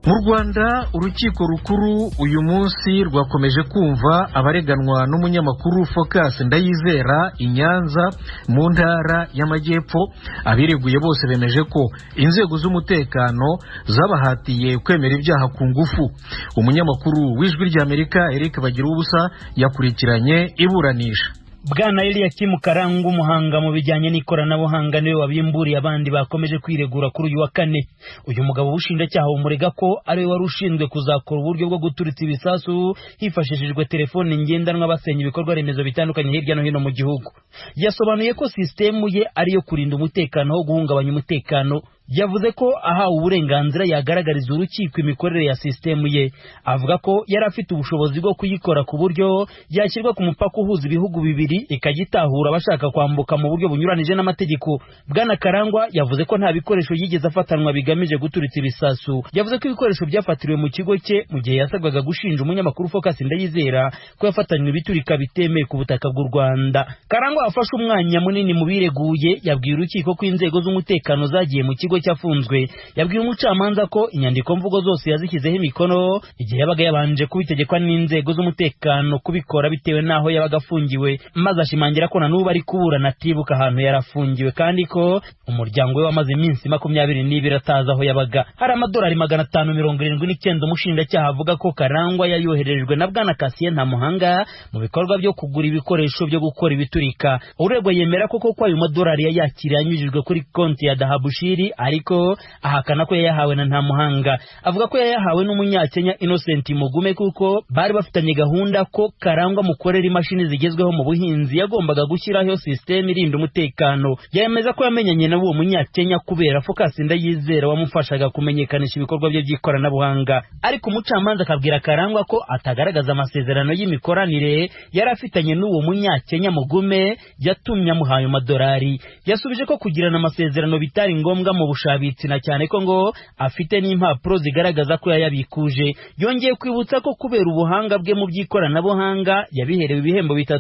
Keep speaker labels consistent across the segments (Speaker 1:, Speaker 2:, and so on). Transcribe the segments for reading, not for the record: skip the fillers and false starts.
Speaker 1: Mu Rwanda urukiko rukuru uyu munsi rwakomeje kumva abareganwa n'umunyamakuru Focus Ndayizera i Nyanza mu ntara y'Amajyepfo. Abireguye bose bemeje ko inzego z'umutekano zabahatiye kwemera ibyaha ku ngufu. Umunyamakuru w'Ijwi ry'Amerika Eric Bagirubusa yakurikiranye iburanisha.
Speaker 2: Bwana Eliakim Karangu umuhanga mu bijyanye n'ikoranabuhanga niwe wabimburiye abandi bakomeje kwiregura kuri uyu wa kane. Uyu mugabo w'ubushinjacyaha umurega ko ari we wari ushinzwe kuzakora uburyo bwo guturitsa ibisasu hifashishijwe telefone ngendanwa basenya ibikorwa remezo bitandukanye hirya no hino mu gihugu. Yasobanuye ko sistemu ye ari yo kurinda umutekano wo guhungabanya umutekano. Yavuze ko ahawe uburenganzira yagaragariza urukiko imikorere ya sistemu ye. Avuga ko yari afite ubushobozi bwo kuyikora ku buryo yashyirwa ku mupaka uhuza ibihugu bibiri ikagitahura abashaka kwambuka mu buryo bunyuranije n'amategeko. Bwana Karangwa yavuze ko nta bikoresho yigeze afatanwa bigamije guturitsa ibisasu. Yavuze ko ibikoresho byafatiriwe mu kigo cye mu gihe yasabwaga gushinja umunyamakuru Focus Ndayizera ko yafatanywe ibiturika bitemeye ku butaka bw'u Rwanda. Karangwa afashe umwanya munini mu bireguye, yabwiye urukiko ko inzego z'umutekano zagiye mu kigo cyafunzwe. Yabwiye umucamanza ko inyandiko mvugo zose yazishyizeho imikono igihe yabaga yabanje kubitegekwa n'inzego z'umutekano kubikora bitewe n'aho yabaga afungiwe, maze ashimangira ko na n'ubu ari kuburana atibuka ahantu yarafungiwe kandi ko umuryango we wamaze iminsi 22 atazi aho yabaga. Hari amadolari 579 umushinjacyaha avuga ko Karangwa yayoherejwe na Bwana CASSIEN NTAMUHANGA mu bikorwa byo kugura ibikoresho byo gukora ibiturika. Uregwa yemera ko ayo madolari yayakiriye anyujijwe kuri konti ya Dahabushiri, ariko ahakana ko yayahawe na NTAMUHANGA. Avuga ko yayahawe n'umunyakenya Innocent Mugume kuko bari bafitanye gahunda ko Karangwa mukorera imashini zigezweho mu buhinzi yagombaga gushyiraho system irinda umutekano. Yemeza ko yamenyanye na uwo munyakenya kubera Focus Ndayizera wamufashaga kumenyekanisha ibikorwa bye by'ikoranabuhanga. Ariko umucamanza akabwira Karangwa ko atagaragaza amasezerano y'imikoranire yari afitanye n'uwo munyakenya Mugume yatumye amuhaye amadolari. Yasubije ko kugirana amasezerano bitari ngombwa mu bushabitsi na cyane ko ngo afite n'impapuro zigaragaza ko yayabikuje. Yongeye kwibutsa ko kubera ubuhanga bwe mu by'ikoranabuhanga yabiherewe ibihembo 3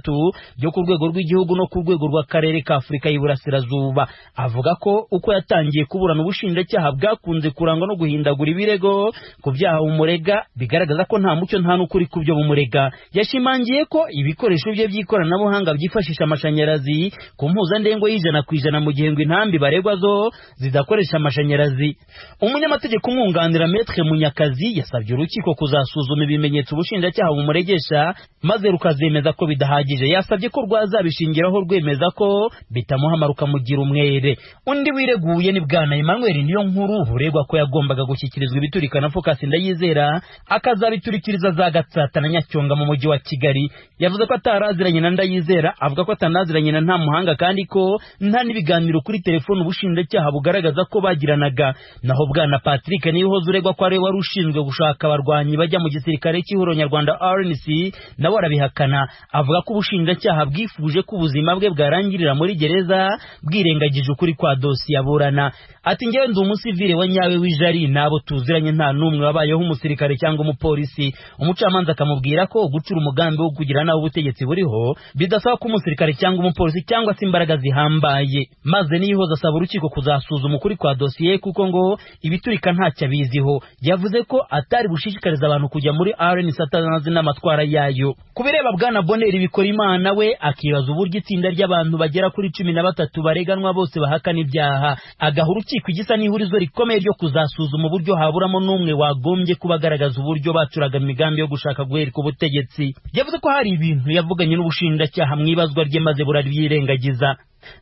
Speaker 2: byo ku rwego rw'igihugu no ku rwego rw'akarere ka Afurika y'Iburasirazuba. Avuga ko uko yatangiye kuburana ubushinjacyaha bwakunze kurangwa no guhindagura ibirego ku byaha umurega bigaragaza ko nta mucyo nta n'ukuri ku byo bumurega. Yashimangiye ko ibikoresho bye by'ikoranabuhanga byifashisha amashanyarazi ku mpuzandengo y'100% mu gihe ngo intambi baregwa zo zidakoresha amashanyarazi. Umunyamategeko umwunganira Maître Munyakazi yasabye urukiko kuzasuzuma ibimenyetso ubushinjacyaha bumuregesha maze rukazemeza ko bidahagije. Yasabye ko rwazabishingiraho rwemeza ko bitamuhamara ukamugira umwere. Undi wireguye ni Bwana Emmanuel Niyonkuru uregwa ko yagombaga gushyikirizwa ibiturika na Focus Ndayizera akazabiturikiriza za Gatsata na Nyacyonga mu mujyi wa Kigali. Yavuze ko ataraziranye na Ndayizera, avuga ko atanaziranye na NTAMUHANGA kandi ko nta n'ibiganiro kuri telefone ubushinjacyaha bugaragaza ko bagiranaga. Naho Bwana Patrick Niyohoze uregwa ko ari wari ushinzwe gushaka abarwanyi bajya mu gisirikare cy'ihuriro nyarwanda RNC nawe arabihakana. Avuga ko ubushinjacyaha bwifuje ko ubuzima bwe bwarangirira muri gereza bwirengagije ukuri kwa dosiye aburana. Ati ngewe ndi umusivile wa nyawe w'ijari nabo tuziranye nta numwe wabayeho umusirikare cyangwa umupolisi. Umucamanza akamubwira ko gucura umugambi wo kugira nawe ubutegetsi buriho bidasaba ko umusirikare cyangwa umupolisi cyangwa se imbaraga zihambaye. Maze Niyohoze asaba urukiko kuzasuzuma ukuri kwa dosiye kuko ngo ibiturika ntacyo abiziho. Yavuze ko atari bushishikariza abantu kujya muri RNC atanazi n'amatwara yayo. Kubireba Bwana Bonheur Bikorimana we akibaza uburyo itsinda ry'abantu bagera kuri 13 bareganwa bose bahakana ibyaha. Agaha urukiko igisa n'ihurizo rikomeye ryo kuzasuzuma uburyo haburamo n'umwe wagombye kubagaragaza uburyo bacuraga imigambi yo gushaka guhereka ubutegetsi. Yavuze ko hari ibintu yavuganye n'ubushinjacyaha mwibazwa rye maze burabyirengagiza.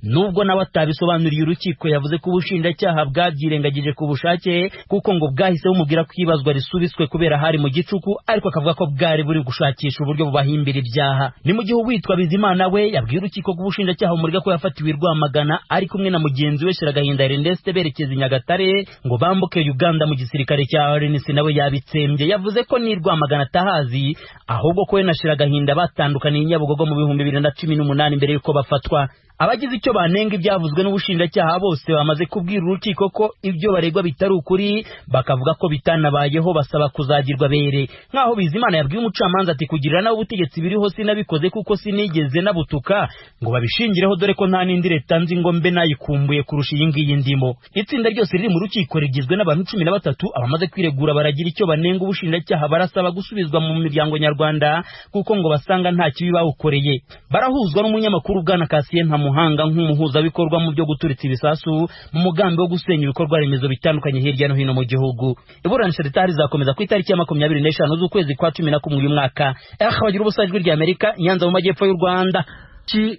Speaker 2: Nubwo nawe atabisobanuriye urukiko, yavuze ko ubushinjacyaha bwabyirengagije ku bushake kuko ngo bwahise bumubwira ko ibazwa risubitswe kubera hari mu gicuku, ariko akavuga ko bwari buri gushakisha uburyo bubahimbira ibyaha. Ni mu gihe witwa Bizimana we yabwiye urukiko ko ubushinjacyaha umurega ko yafatiwe i Rwamagana ari kumwe na mugenzi we Shiragahinda Ernest berekeza i Nyagatare ngo bambuke Uganda mu gisirikare cya RNC. Nawe yabitsembye. Yavuze ko ni Rwamagana atahazi ahubwo ko we na Shiragahinda batandukaniye i Nyabugogo mu 2018 mbere yuko bafatwa. Abagize abagize icyo banenga ibyavuzwe n'ubushinjacyaha bose bamaze kubwira urukiko ko ibyo baregwa bitari ukuri, bakavuga ko bitanabayeho, basaba kuzagirwa bere. Nkaho Bizimana yabwiye umucamanza ati kugirira nawe ubutegetsi biriho sinabikoze kuko sinigeze nabutuka ngo babishingireho, dore ko nta n'indi leta nzi ngo mbe nayikumbuye kurusha iyi ngiyi ndimo. Itsinda ryose riri mu rukiko rigizwe n'abantu 13 abamaze kwiregura baragira icyo banenga ubushinjacyaha, barasaba gusubizwa mu miryango nyarwanda kuko ngo basanga nta kibi bawukoreye. Barahuzwa n'umunyamakuru bwana CASSIEN NTAMUHANGA nk'umuhuzabikorwa mu byo guturitsa ibisasu mu mugambi wo gusenya ibikorwa remezo bitandukanye hirya no hino mu gihugu. Iburanisha rizakomeza ku itariki ya 25 z'ukwezi kwa 11 uyu mwaka. Bagira ubusajwi ry'Amerika Nyanza mu majyepfo y'u Rwanda.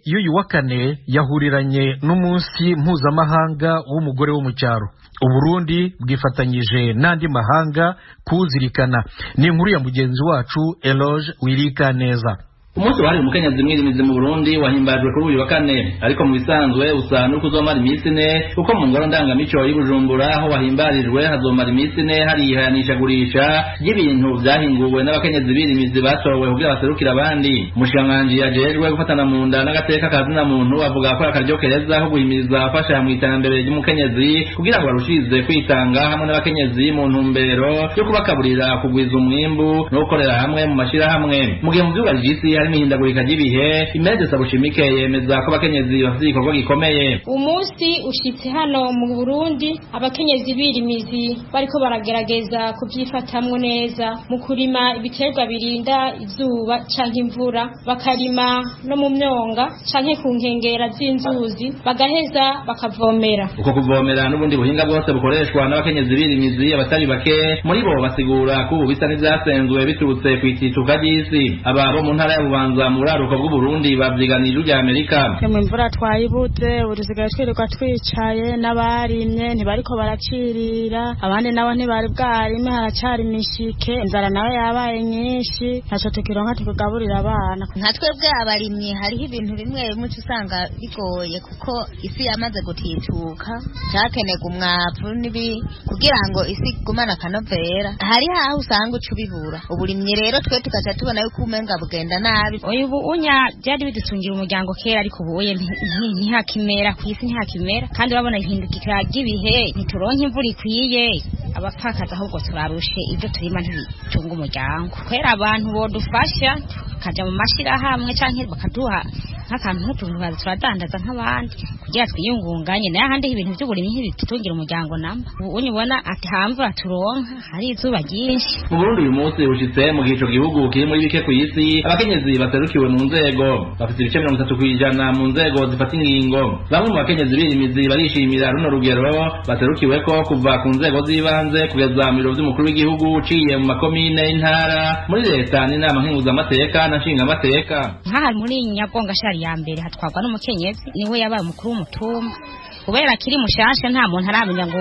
Speaker 1: Y'uyu wa kane yahuriranye n'umunsi mpuzamahanga w'umugore wo mu cyaro. Uburundi bwifatanyije n'andi mahanga kuzirikana. Ni inkuru ya mugenzi wacu Eloge Wirikaneza.
Speaker 3: Umunsi wahariwe umukenyezi mwirimizi mu Burundi wahimbajwe kuri uyu wa kane, ariko mu bisanzwe usa n'uko uzomara iminsi ine, kuko mu ngoro ndangamico y'i Bujumbura aho wahimbarijwe hazomara iminsi ine hari ihayanishagurisha ry'ibintu vyahinguwe n'abakenyezi birimizi batowe kugira baserukira abandi. Umushikiranganji yajejwe gufatana mu nda n'agateka ka zina muntu avuga ko akaryo gereza ko guhimiriza afasha mu iterambere ry'umukenyezi kugira ngo barushirize kwitanga hamwe n'abakenyezi mu ntumbero yo kubakaburira kugwiza umwimbu no gukorera hamwe mu mashirahamwe. Mu gihe mu vy'ubajisi imihindagurika ry'ibihe, Imeze Sabushimike yemeza ko abakenyezi bafite igikorwa gikomeye.
Speaker 4: Umunsi ushitse hano mu Burundi abakenyezi birimizi bariko baragerageza kubyifatamwe neza mu kurima ibiterwa birinda izuba canke imvura, bakarima no mu myonga canke ku nkengera z'inzuzi, bagaheza bakavomera.
Speaker 3: Uko kuvomera n'ubundi buhinga bwose bukoreshwa n'abakenyezi birimizi abatari bake muri bo basigura ko bisa n'ivyasenzwe biturutse kw'itituka ry'isi. Aba bo mu ntara Banza mu buraruko bw'u Burundi bavyiganije ry'Amerika.
Speaker 5: Mu imvura twayibuze urusigaye twirirwa twicaye, n'abarimye ntibariko baracirira, abandi nabo ntibari bwarime, haracari imishike, inzara nawe yabaye nyinshi, ntaco tukironka tukugaburira abana.
Speaker 6: Nka twebwe abarimye hariho ibintu bimwe bimwe usanga bigoye kuko isi yamaze gutituka, cyakenega umwavu nibi kugira ngo isi gumana akanovera, hari aho usanga ucubibura. Uburimye rero twe tukaca tubona yuko umenga bugenda nabi.
Speaker 4: Ubu unya byari bidutungira umuryango kera, ariko ubu ntihakimera ku isi, ntihakimera, kandi urabona ihindukira ry'ibihe, ntituronke imvura ikwiye, abapfakaza ahubwo turarushe ibyo turima ntibitunga umuryango. Kwera abantu bodufasha kaja mu mashirahamwe canke bakaduha nk'akantu nk'utuntu turadandaza nk'abandi kugira twiyungunganye, nayo ahandi ibintu by'uburimyi ntibitutungira umuryango namba. Ubu ubona ati hamvura turonka, hari izuba ryinshi.
Speaker 3: Mu Burundi uyu munsi ushitse mu gico gihugu kiri muri bike ku isi, abakenyezi baserukiwe mu nzego bafite ibice 30% mu nzego zifata ingingo. Bamwe mu bakenyezi birimizi barishimira runo rugero baserukiwe ko kuva ku nzego z'ibanze kugeza mu biro by'umukuru w'igihugu, uciye mu makomine, intara, muri leta n'inama nkenguzamateka na nshingamateka.
Speaker 4: Nk'aha muri Nyabwonga shari ya mbere hatwagwa n'umukenyezi, niwe yabaye umukuru w'umutumba. Kubera kiri mushasha nta muntu aramenya ngo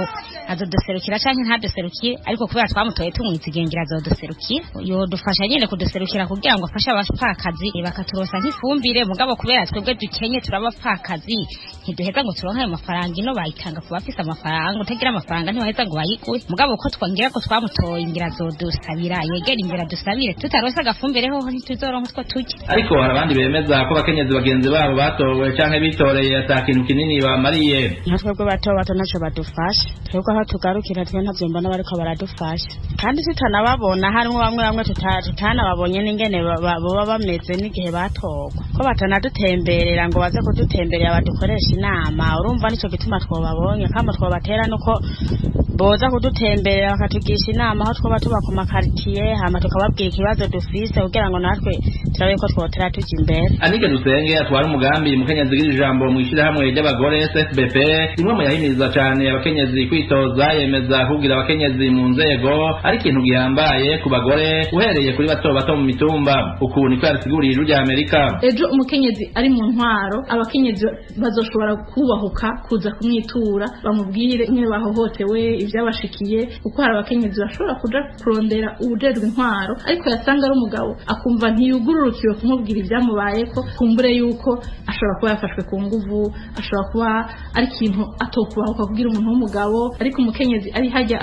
Speaker 4: azoduserukira canke ntaduserukire, ariko kubera twamutoye tumwizigengira azoduserukira, yodufasha nyene kuduserukira kugira ngo afashe abapfakazi bakaturosa nk'ifumbire. Mugabo kubera twebwe dukenye turabapfakazi, ntiduheza ngo turonke ayo mafaranga, ino bayitanga ku bafise amafaranga, utagira amafaranga ntibaheza ngo bayigure. Mugabo ko twangira ko twamutoye ingira azodusabira, yegera imbere dusabire, tutarosa agafumbire hoho ntituzoronka utwo turya.
Speaker 3: Ariko hari abandi bemeza ko abakenyezi bagenzi babo batowe canke bitoreye ata kintu kinini bamariye.
Speaker 5: Twebwe bato naco badufasha, twebwe aho tugarukira twe ntavyo mbona bariko baradufasha, kandi tutanababona harimwo bamwe tutanababonye n'ingene baba bameze n'igihe batorwa, ko batanadutemberera ngo baze kudutemberera badukoresha inama. Urumva nico gituma twobabonye, kama twobatera nuko boza kudutemberera bakatugisha inama aho twoba tuba ku makartier, hama tukababwira ikibazo dufise kugira ngo natwe turabe ko twotera tuja imbere.
Speaker 3: Anike Dusenge atwara umugambi mukenyezi w'ijambo mu ishirahamwe ry'abagore SFBP, imwe mu yahimiriza cyane abakenyezi kwitoza, yemeza kugira abakenyezi mu nzego ari ikintu gihambaye ku bagore uhereye kuri bato mu mitumba. Uku niko yasiguriye ry'Amerika.
Speaker 7: Ejo umukenyezi ari mu ntwaro, abakenyezi bazoshobora kubahuka kuza kumwitura, bamubwire nyine bahohotewe ibyabashikiye kuko hari abakenyezi bashobora kuja kurondera ubujejwe intwaro ariko yasanga ari umugabo akumva ntiyugururukiwe kumubwira ibyamubayeko kumbure yuko ashobora kuba yafashwe ku nguvu ashobora kuba ari ikintu atokubahuka kugira umuntu w'umugabo ariko umukenyezi ari hajya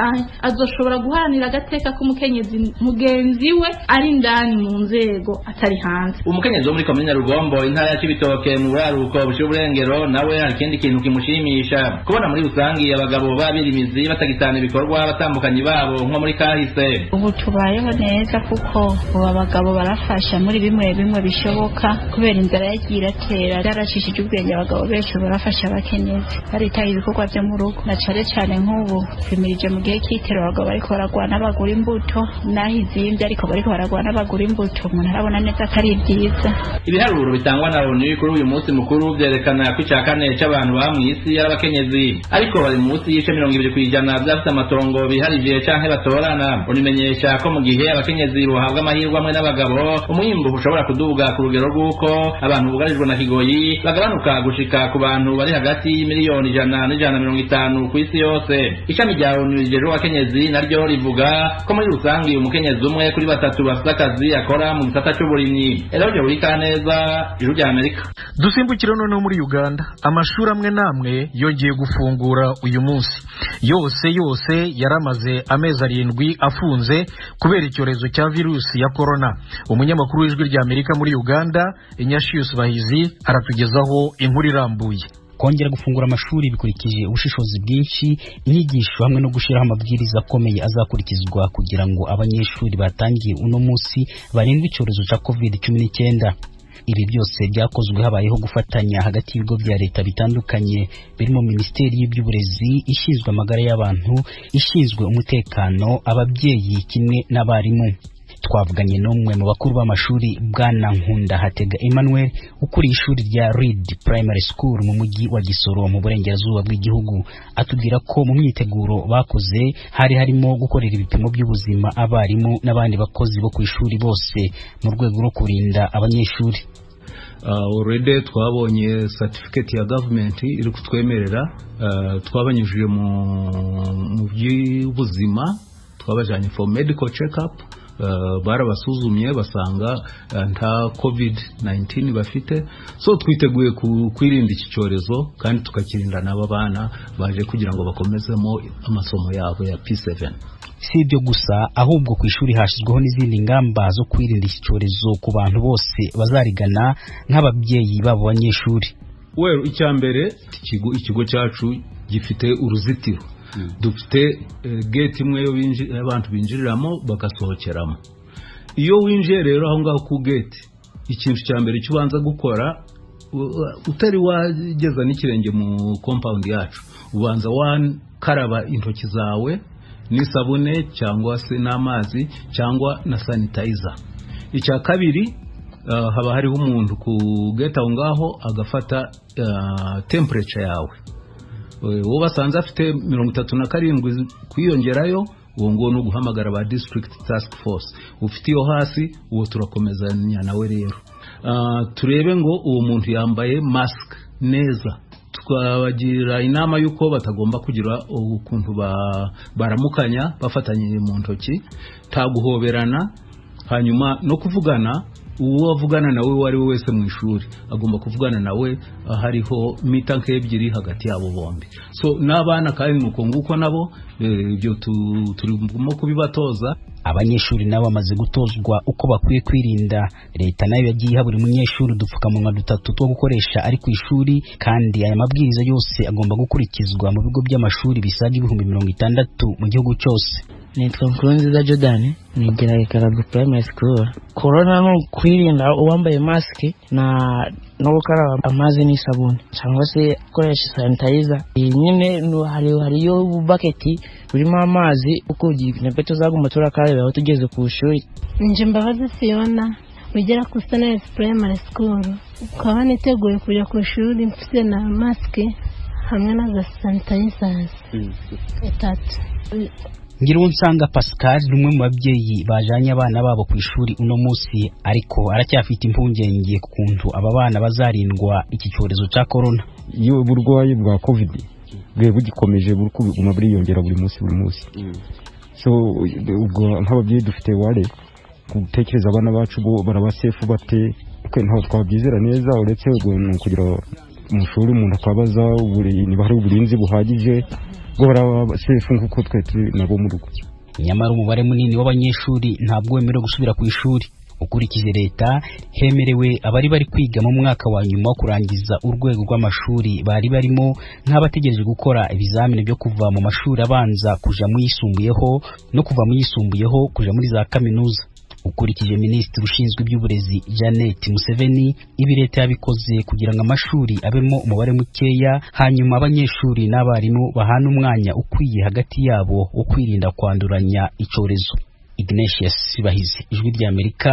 Speaker 7: azoshobora guharanira agateka k'umukenyezi mugenzi we ari indani mu nzego atari hanze.
Speaker 3: Umukenyezi wo muri komine Rugombo intara ya Cibitoke mu buraruko bushy'uburengero nawe hari ikindi kintu kimushimisha kubona muri rusangi abagabo babirimizi batagitana ibikorwa batandukanye babo nko muri kahise.
Speaker 8: Ubu tubayeho neza kuko ubu abagabo barafasha muri bimwe bishoboka kubera inzara yagiye iratera yarashishije ubwenge abagabo benshi barafasha abakenyezi baritaye ibikorwa byo mu rugo na cyane nk'ubu twimirije mu gihe cy'itero abagabo bariko baragwana bagura imbuto naho izimbye ariko bariko baragwana bagura imbuto umuntu arabona neza ko ari byiza.
Speaker 3: Ibiharuro bitangwa na ONU kuri uyu munsi mukuru byerekana ko icakane c'abantu ba mw'isi y'abakenyezi ariko bari munsi y'ice 20% byafite amatongo biharije canke batorana. Unimenyesha ko mu gihe abakenyezi bohabwa amahirwe amwe n'abagabo umwimbu ushobora kuduga ku rugero rw'uko abantu bugarijwe na kigoyi bagabanuka gushika ku bantu bari hagati y'imiliyoni 100 ku isi yose. Ishami rya ONU rijeje abakenyezi naryo rivuga ko muri rusangi umukenyezi umwe kuri batatu bafite akazi akora mu gisata cy'uburimyi. Eroje uri kaneza ijuru rya Amerika.
Speaker 1: Dusimbukire noneho muri Uganda amashuri amwe namwe yongeye gufungura uyu munsi yose yaramaze amezi 7 afunze kubera icyorezo cya virusi ya corona. Umunyamakuru w'ijwi rya Amerika muri Uganda Inyashius Bahizi aratugezaho inkuru irambuye.
Speaker 9: Kongera gufungura amashuri bikurikije ubushishozi bwinshi inyigisho hamwe no gushiraho amabwiriza akomeye azakurikizwa kugira ngo abanyeshuri batangiye uno munsi barindwe icyorezo cya COVID-19. Ibi byose byakozwe habayeho gufatanya hagati y'ibigo bya leta bitandukanye birimo Minisiteri y'Uburezi ishinzwe amagara y'abantu ishinzwe umutekano ababyeyi kimwe n'abarimu. Twavuganye n'umwe mu bakuru b'amashuri Bwana Nkunda Hatega Emmanuel ukuriye ishuri rya Reed Primary School mu mujyi wa Gisoro mu burengerazuba bw'igihugu atubwira ko mu myiteguro bakoze harimo gukorera ibipimo by'ubuzima abarimu n'abandi bakozi bo ku ishuri bose mu rwego rwo kurinda abanyeshuri.
Speaker 10: Already twabonye certificate ya government iri kutwemerera twabanyujije mu by'ubuzima twabajanye for medical check up barabasuzumye basanga nta COVID-19 bafite, so twiteguye kwirinda iki cyorezo kandi tukakirinda n'aba bana baje kugira ngo bakomezemo amasomo yabo ya P7.
Speaker 9: Si ibyo gusa ahubwo ku ishuri hashyizweho n'izindi ngamba zo kwirinda iki cyorezo ku bantu bose bazarigana nk'ababyeyi babo banyeshuri.
Speaker 10: Icyambere ikigo cyacu gifite uruzitiro. Dufite gate imwe yo abantu binjiriramo bagasohokeramo. Iyo winjiye rero aho ngaho ku gate ikintu cyambere cyubanza gukora utari wageza n'ikirenge mu compound yacu ubanza wakaraba intoki zawe n'isabune cyangwa se n'amazi cyangwa na sanitizer. Icya kabiri haba hariho umuntu ku gate aho ngaho agafata temperature yawe. Uwo basanze afite 37 kwiyongerayo uwo ngo no guhamagara ba district task force. Ufite iyo hasi uwo turakomezanya nawe rero turebe ngo uwo muntu yambaye mask neza. Tukabagira inama yuko batagomba kugira ukuntu baramukanya bafatanye mu ntoki taguhoberana hanyuma no kuvugana. Uwo avugana nawe wari wese mu ishuri agomba kuvugana nawe hariho mita nk'ebyiri hagati yabo bombi. So n'abana kandi nuko nguko nabo ibyo turimo kubibatoza.
Speaker 9: Abanyeshuri nabo bamaze gutozwa uko bakwiye kwirinda. Leta nayo yagiye iha buri munyeshuri udupfukamunwa 3 two gukoresha ari ku ishuri kandi aya mabwiriza yose agomba gukurikizwa mu bigo by'amashuri bisaga 60,000 mu gihugu cyose.
Speaker 11: Nitwa Nkurunziza Jordan nigira Ikarabu Primary School. Corona no kwirinda uwambaye mask no gukaraba amazi n'isabune cyangwa se koresha sanitizer. Nyine hariyo bucket burimo amazi uko gipeto zaguma turakareba aho tugeze ku ishuri.
Speaker 12: Nje Mbabazi Fiona wigira ku Sunrise Primary School. Ukaba niteguye kujya ku ishuri mfite na mask hamwe na sanitizers 3.
Speaker 9: Ngirunsanga Pascal rumwe mu babyeyi bajanye abana babo ku ishuri uno munsi ariko aracyafite impungenge ku kuntu aba bana bazarindwa iki cyorezo cya corona.
Speaker 13: Iyo burwayi bwa COVID bugikomeje buri kubiguma buriyongera buri munsi so ubwo nk'ababyeyi dufite ware gutekereza abana bacu bo barabasefu bate ntaho twabyizera neza uretse kugira umushuri umuntu akabaza niba hari uburinzi buhagije bwo barabasefu nk'uko twe turi nabo mu rugo.
Speaker 9: Nyamara umubare munini w'abanyeshuri ntabwo wemerewe gusubira ku ishuri. Ukurikije leta hemerewe abari bari kwiga mu mwaka wa nyuma wo kurangiza urwego rw'amashuri bari barimo nk'abategereje gukora ibizamini byo kuva mu mashuri abanza kuja mu yisumbuyeho no kuva mu yisumbuyeho kuja muri za kaminuza. Ukurikije Minisitiri ushinzwe iby'uburezi Janet Museveni, ibi leta yabikoze kugira ngo amashuri abemo umubare mukeya, hanyuma abanyeshuri n'abarimu bahana umwanya ukwiye hagati yabo wo kwirinda kwanduranya icyorezo. Ignatius Bahizi, Ijwi ry'Amerika.